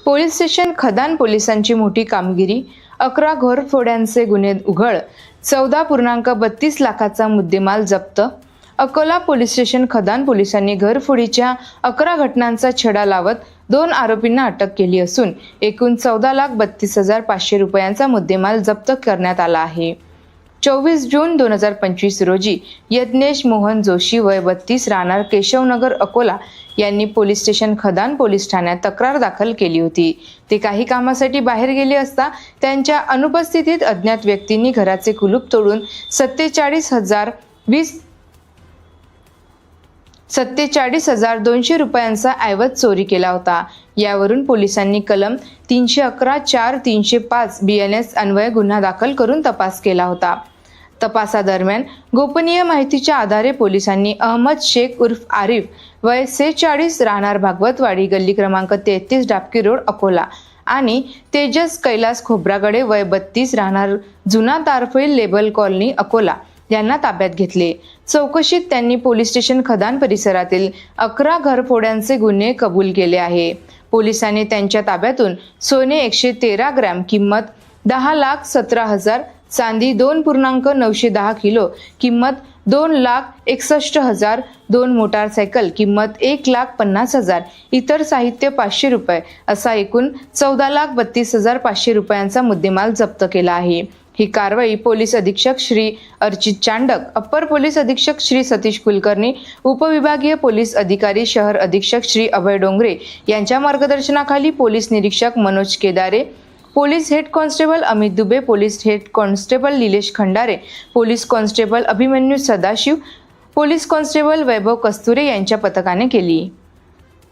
Police station खदान पोलिसांची मोठी कामगिरी, 11 घरफोड्यांचे गुन्हे उघड, 14.32 लाखाचा मुद्देमाल जप्त. अकोला पोलीस स्टेशन खदान पोलिसांनी घरफोडीच्या 11 घटनांचा छडा लावत 2 आरोपींना अटक केली असून एकूण 14,32,500 रुपयांचा मुद्देमाल जप्त करण्यात आला आहे. 24 जून 2025 रोजी यज्ञेश मोहन जोशी वय 32 राहणार केशवनगर अकोला यांनी पोलीस स्टेशन खदान पोलीस ठाण्यात तक्रार दाखल केली होती. ते काही कामासाठी बाहेर गेले असता त्यांच्या अनुपस्थितीत अज्ञात व्यक्तींनी घराचे कुलूप तोडून 47,200 रुपयांचा ऐवज चोरी केला होता. यावरून पोलिसांनी कलम 311, 4, 305 BNS अन्वये गुन्हा दाखल करून तपास केला होता. तपासादरम्यान गोपनीय माहितीच्या आधारे पोलिसांनी अहमद शेख उर्फ आरिफ वय 46 राहणार भागवतवाडी गल्ली क्रमांक 33 डाबकी रोड अकोला आणि तेजस कैलास खोब्रागडे वय 32 राहणार जुना तारफैल लेबल कॉलनी अकोला यांना ताब्यात घेतले. चौकशीत त्यांनी पोलीस स्टेशन खदान परिसरातील 11 घरफोड्यांचे गुन्हे कबूल केले आहे. पोलिसांनी त्यांच्या ताब्यातून सोने 113 ग्रॅम किंमत 10,17,000, चांदी 2.910 किलो किंमत 2,61,000, 2 मोटारसायकल किंमत 1,50,000, इतर साहित्य 500 रुपये असा एकूण 14,32,500 रुपयांचा मुद्देमाल जप्त केला आहे. ही कारवाई पोलीस अधीक्षक श्री अर्चित चांडक, अप्पर पोलीस अधीक्षक श्री सतीश कुलकर्णी, उपविभागीय पोलीस अधिकारी शहर अधीक्षक श्री अभय डोंगरे यांच्या मार्गदर्शनाखाली पोलीस निरीक्षक Manoj Kedare, police head constable Amit Dubey, police head constable Nilesh Khandare, police constable Abhimanyu Sadashiv, police constable Vaibhav Kasture यांच्या पथकाने केली.